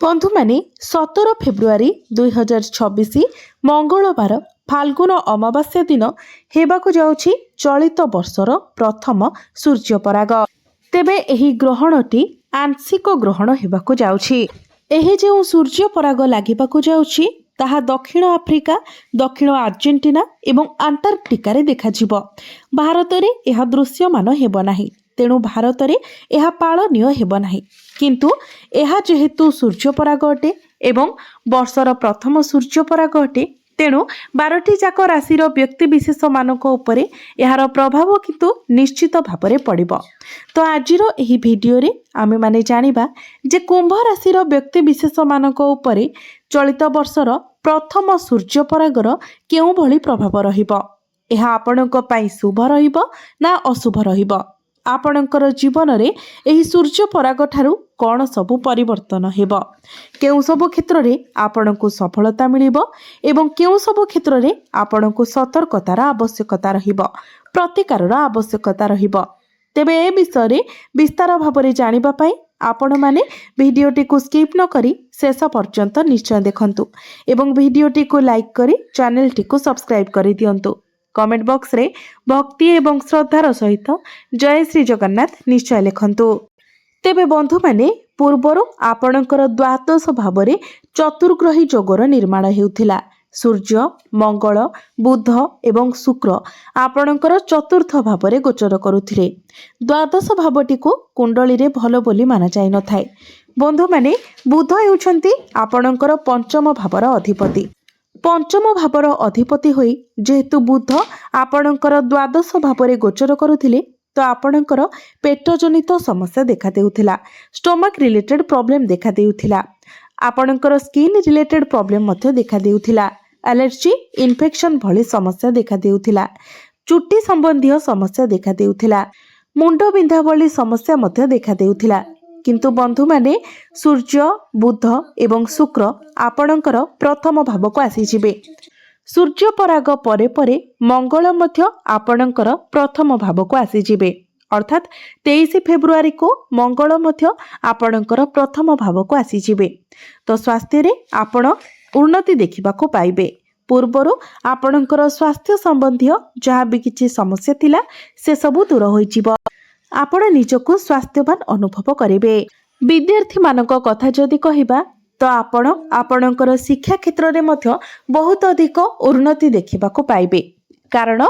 बंधु माने 17 फेब्रुआरी 2026 मंगलवार फाल्गुन अमावास्या दिन हेबाकु जाउछि चलित वर्षर प्रथम सूर्यपराग। तेबे एही ग्रहणटी आंशिक ग्रहण हेबाकु जाउछि। एही जेउ सूर्यपराग लागिबाकु जाउछि ताहा दक्षिण आफ्रिका, दक्षिण आर्जेंटीना एवं आंटार्कटिका रे देखाजिब। भारत रे एहा दृश्यमान हेबो नाही, तेणु भारत रे एहा पाळनीय हेबो नाही। किंतु एहा जेहेतु सूर्यपराग अटे एवं वर्षर प्रथम सूर्यपराग अटे, तेणु 12टी जाक राशिर व्यक्ति विशेष मानक उपरे एहार प्रभाव किंतु निश्चित भाବରେ पड़िब। तो आजिर एही भिडियो रे आमे माने जानिबा जे कुंभ राशिर व्यक्ति विशेष मानक उपरे चलित वर्षर प्रथम सूर्यपरागर केउ भली प्रभाव रहिब। एहा आपणक पई शुभ रहिब ना अशुभ रहिब। आपणकर जीवन रे एही सूर्यपराग ठारू कौन सबु परिवर्तन हेब, केउ सबु क्षेत्र रे आपणको सफलता मिलिब एवं केउ सबु क्षेत्र रे आपणको सतर्कतार आवश्यकता रहिब, प्रतिकारर आवश्यकता रहिब। तेबे ए विषय रे विस्तार भाबरे जानिबा पई आपण माने भिडियोटी को स्किप न करी शेष पर्यंत निश्चय देखंतु एवं भिडियोटी को लाइक करी चैनलटी को सब्सक्राइब करी दियंतु। कमेंट बॉक्स रे भक्ति एवं श्रद्धार सहित जय श्री जगन्नाथ निश्चय लिखंतु। तेबे बंधु माने पूर्वरु आपणकर द्वादश भावरे चतुर्ग्रही जोगर निर्माण हेउथिला। सूर्य, मंगल, बुध एवं शुक्र आपणकर चतुर्थ भावरे गोचर करुथिले। द्वादश भावटी को कुंडली रे भलो बोली माना जाय न थाए। बंधु माने बुध हेउछंती आपणकर पंचम भावर अधिपति। पंचम भावर अधिपति होई जेहेतु बुध आपणकर द्वादश भावरे गोचर करुथिले, तो आपणकर पेट जनित समस्या देखा देउथिला। स्टोमक रिलेटेड प्रॉब्लम देखा देउथिला। आपणकर स्किन रिलेटेड प्रॉब्लम मध्य देखा देउथिला। एलर्जी, इन्फेक्शन भली समस्या देखा देउथिला। चुट्टी संबंधी समस्या देखा देउथिला। मुंड बिंधा भली समस्या मध्य देखा देउथिला। किंतु बंधु माने सूर्य, बुध एवं शुक्र आपणकर प्रथम भाव को आसी जिबे। सूर्य पराग परे परे मंगल मध्य आपणकर प्रथम भाव को आसी जिबे, अर्थात 23 फेब्रुआरी को मंगल मध्य आपणकर प्रथम भाव को आसी जिबे। तो स्वास्थ्य रे आपण उन्नति देखिबा को पाइबे। पूर्वरु आपणकर स्वास्थ्य संबंधी जहाँ भी किछि समस्या थिला से सबु दूर होई जिवो। आपण निजको स्वास्थ्यवान अनुभव करिवे। विद्यार्थी मानक कथा जदि कहिबा तो आपण आपणकर शिक्षा क्षेत्र रे मध्य बहुत अधिक उन्नति देखिबा को पाइबे। कारण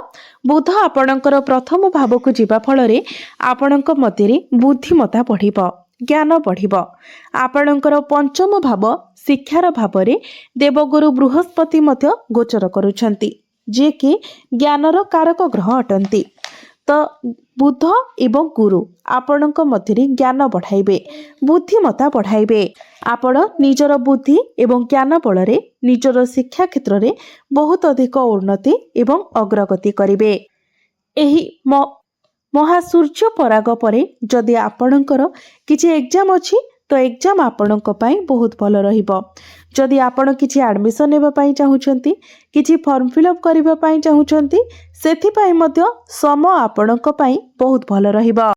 बुध आपणकर प्रथम भाव को जीवा फल रे आपणक मध्य रे बुद्धिमता बढ़िबो, ज्ञान बढ़िबो। आपणकर पंचम भाव शिक्षार भाव रे देवगुरु बृहस्पति मध्य गोचर करुछंती, जे कि ज्ञानर कारक ग्रह अटंती। तो बुध एवं गुरु आपणक मध्य ज्ञान बढ़ाइबे, बुद्धिमता बढ़ाइबे। आपण निजर बुद्धि एवं ज्ञान बल रे निजर शिक्षा क्षेत्र रे बहुत अधिक उन्नति एवं अग्रगति करिवे। एही महासूर्य पराग परे जदि आपणकर किछि एग्जाम अछि तो एग्जाम आपणक पई बहुत भल रहिबो। जदि आपण किछि एडमिशन नेबा पई चाहुचंती, किछि फॉर्म फिलअप करिबा पई चाहुचंती, सेथि पई मध्य समय आपणक पई बहुत भल रहिबो।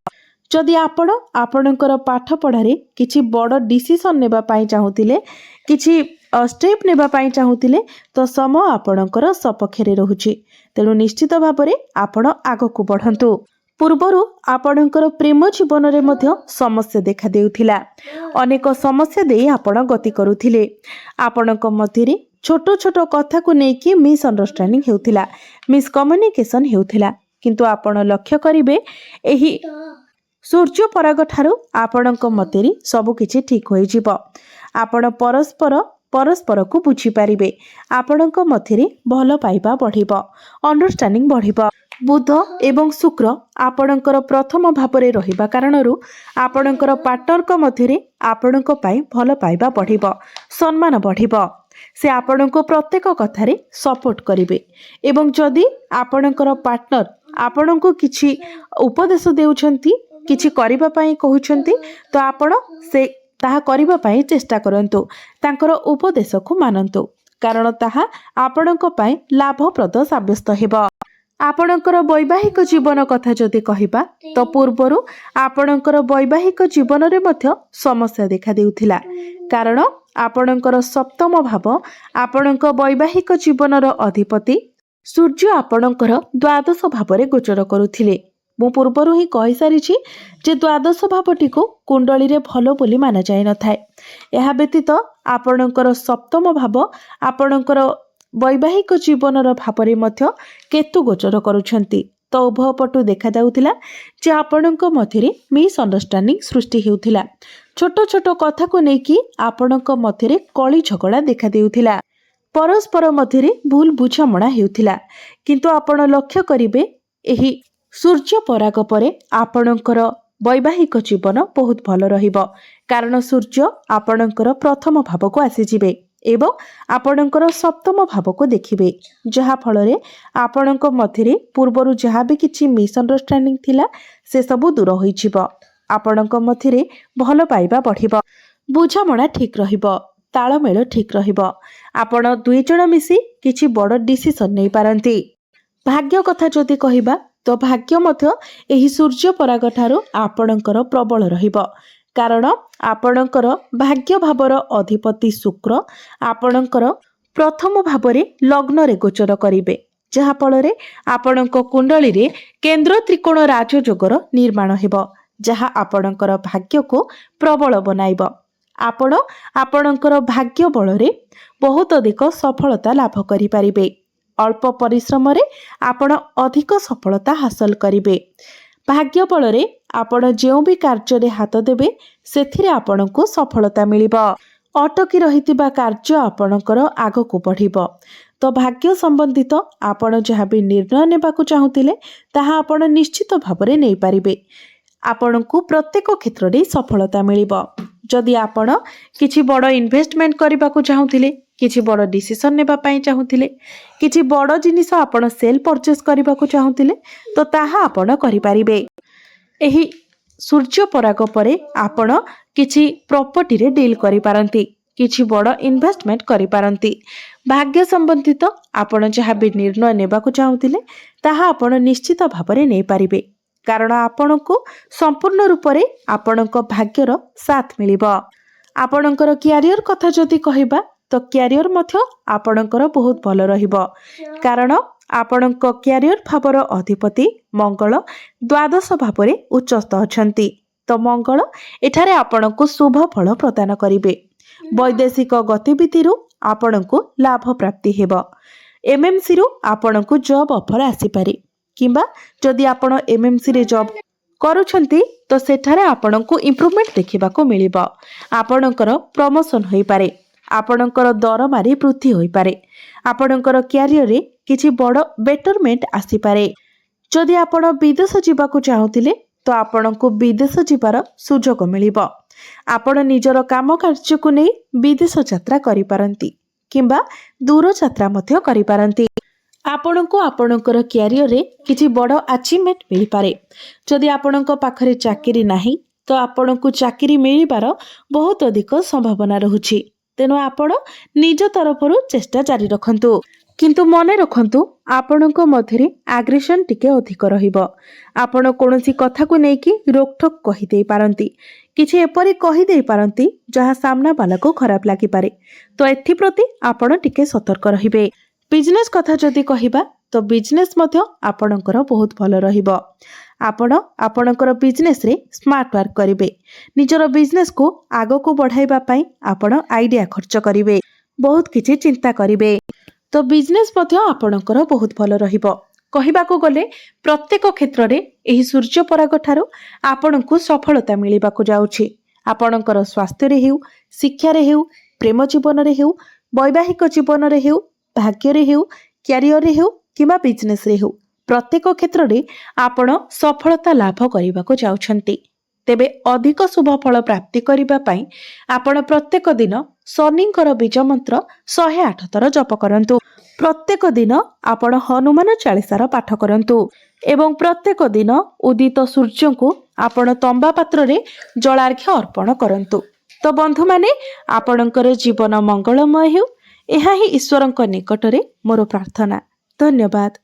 जदि आपण आपणकर पाठ पढ़ारे किछि बड़ डिसीजन नेबा पई चाहुतिले, किछि स्टेप नेबा पई चाहुतिले, तो समय आपणकर सपक्षरे रहुछि। तेणु निश्चित भाबरे आपण आगकु बढ़ंतु। पूर्वरु आपणकर प्रेम जीवन रे मध्य समस्या देखा देउथिला। अनेक समस्या देई आपण गति करुथिले। आपणक मध्य रे छोट छोट कथा को नेकी मिस अंडरस्टैंडिंग हेउथिला, मिस कम्युनिकेशन हेउथिला। किंतु आपण लक्ष्य करिवे एही सूर्य पराग ठारू आपणक मध्य रे सब किछि ठीक होई जिवो। आपण परस्पर को बुझी पारिबे। आपणक मध्य रे भलो पाइबा बढ़िबो, अंडरस्टैंडिंग बढ़िबो। बुध एवं शुक्र आपणकर प्रथम भावरे रहिबा कारणरू आपणकर पार्टनरक मध्यरे आपणक पई भलो पाइबा बढ़िबो, सम्मान बढ़िबो। से आपणको प्रत्येक कथारे सपोर्ट करिवे एवं जदि आपणकर पार्टनर आपणको किछि उपदेश देउछंती, किछि करिबा पई कहउछंती, तो आपण से ताहा करिबा पई चेष्टा करंतु। तांकर उपदेश को मानंतु, कारण ताहा आपणको पई लाभप्रद साब्यस्त हेबो। आपणकर वैवाहिक जीवन कथा जदि कहिबा तो पूर्वरु आपणकर वैवाहिक जीवन रे मध्य समस्या देखा देउथिला कारण आपणकर सप्तम भाव आपणक वैवाहिक जीवनर अधिपति सूर्य आपणकर द्वादश भाव रे गोचर करुथिले। मु पूर्वरु ही कहि सारिछि जे द्वादश भावटी को कुंडली रे भलो बोली माना जाय न थाए। एहा व्यतीत आपणकर सप्तम भाव आपणकर वैवाहिक जीवनर भावरे मध्य केतु गोचर करुछंती तो उभय पटु देखा जाउथिला जे आपणक मध्यरे मिसअंडरस्टैंडिंग सृष्टि हेउथिला। छोट छोट कथा को नेकी आपणक मध्यरे कଳି झगड़ा देखा देउथिला। परस्पर मध्यरे भूल बुझामणा हेउथिला किंतु आपण लक्ष्य करिवे एही सूर्य पराग परे आपणकर वैवाहिक जीवन बहुत भल रहिबो कारण सूर्य आपणकर प्रथम भाव को आसी जिवे एवं आपणकर सप्तम भाव को देखिबे जहा फलरे आपणक मध्यरे पूर्वरु जहा भी किछि मिसअंडरस्टैंडिंग थिला से सब दूर होई जिवो। आपणक मध्यरे भल पाइबा बढ़िबो, बुझामणा ठीक रहिबो, तालमेल ठीक रहिबो। आपण दुई जण मिसी किछि बड़ डिसिजन नै पारंती। भाग्य कथा जदि कहिबा तो भाग्य मध्य एही सूर्य पराग ठारू आपणकर प्रबल रहिबो कारण आपणकर भाग्य भावर अधिपति शुक्र आपणकर प्रथम भावरे लग्न रे गोचर करिवे जहा फलरे आपणक कुंडली रे केंद्र त्रिकोण राजयोगर निर्माण हेबो जहा आपणकर भाग्य को प्रबल बनाइबो। आपण आपणकर भाग्य बलरे बहुत अधिक सफलता लाभ करि पारिबे। अल्प परिश्रम रे आपण अधिक सफलता हासिल करिवे। भाग्य बलरे आपण जेउ भी कार्य रे हाथ देबे सेथिरे आपणको सफलता मिलिबो। अटकी रहितिबा कार्य आपणकर आगको बढ़िबो। तो भाग्य संबंधित आपण जहा भी निर्णय नेबाकू चाहुतिले ताहा आपण निश्चित भाबरे नै पारिबे। आपणको प्रत्येक क्षेत्र रे सफलता मिलिबो। जदि आपण किछि बड़ इन्वेस्टमेंट करबाकू चाहुतिले किछि बड़ डिसिजन नेबा पई चाहुतिले किछि बड़ जिनिस आपण सेल परचेस करबाकू चाहुतिले तो ताहा आपण करि पारिबे। एही सूर्य पराग परे आपण किछि प्रॉपर्टी रे डील करि पारंती किछि बड़ इन्वेस्टमेंट करि पारंती। भाग्य संबंधित आपण जहा भी निर्णय नेबाकू चाहुतिले ताहा आपण निश्चित भाबरे नै पारिबे कारण आपणको संपूर्ण रूप रे आपणक भाग्यर साथ मिलिबो। आपणकर कैरियर कथा जदि कहिबा तो कैरियर मध्य आपणकर बहुत भल रहिबो कारण आपणक कैरियर भावर अधिपति मंगल द्वादश भावरे उच्चस्थ अछंती तो मंगल एठारे आपणको शुभ फल प्रदान करिवे। वैदेशिक गतिविधि रु आपणको लाभ प्राप्ति हेबो। एमएमसी रु आपणको जॉब ऑफर आसी पारे किंबा जदि आपण एमएमसी रे जॉब करूछंती तो सेठारे आपणको इंप्रूवमेंट देखिबाको मिलिबो। आपणकर प्रमोशन होई पारे, आपणकर दरमारी वृद्धि होई पारे, आपणकर कैरियर रे किछि बड़ बेटरमेंट आसी पारे। जदि आपण विदेश जिबाकू चाहुतिले तो आपणको विदेश जिबार सुजोग मिलिबो। आपण निजर काम कार्य को नै विदेश यात्रा करि पारंती किंबा दूर यात्रा मध्य करि पारंती। आपणको आपणकर कैरियर रे किछि बड़ अचीवमेंट मिलि पारे। जदि आपणक पाखरे चाकरी नाही तो आपणको चाकरी मिलिबार बहुत अधिक संभावना रहुछि तेनो आपण निज तरफरु चेष्टा जारी रखंतु किंतु मने रखंतु आपणक मध्यरे एग्रेशन टिके अधिक रहिबो। आपण कोनोसी कथा को नेकी रोकठोक कहि देई पारंती किछि एपरि कहि देई पारंती जहा सामना वाला को खराब लागि पारे तो एथि प्रति आपण टिके सतर्क रहिबे। बिजनेस कथा जदि कहिबा तो बिजनेस मध्य आपणकर बहुत भल रहिबो। आपण आपणकर बिजनेस रे स्मार्ट वर्क करिवे। निजर बिजनेस को आगो को बढ़ाइबा पई आपण आइडिया खर्च करिवे, बहुत किछि चिंता करिवे तो बिजनेस मध्य आपणकर बहुत भल रहिबो। कहिबाको गले प्रत्येक क्षेत्र रे एही सूर्य पराग ठारू आपणको सफलता मिलिबाको जाउछि। आपणकर स्वास्थ्य रे हेउ, शिक्षा रे हेउ, प्रेम जीवन रे हेउ, वैवाहिक जीवन रे हेउ, भाग्य रे हेउ, कैरियर रे हेउ किबा बिजनेस रे हेउ प्रत्येक क्षेत्र रे आपण सफलता लाभ करिबाको जाउछंती। तेबे अधिक शुभ फल प्राप्ति करिबा पई आपण प्रत्येक दिन शनिंकर बीज मंत्र 108 थर जप करंतु। प्रत्येक दिन आपण हनुमान चालीसार पाठ करंतु एवं प्रत्येक दिन उदित सूर्य को आपण तंबा पात्र रे जलार्घ्य अर्पण करंतु। तो बंधु माने आपणकर जीवन मंगलमय हेउ एहा ही ईश्वरंक निकटरे मोर प्रार्थना। धन्यवाद।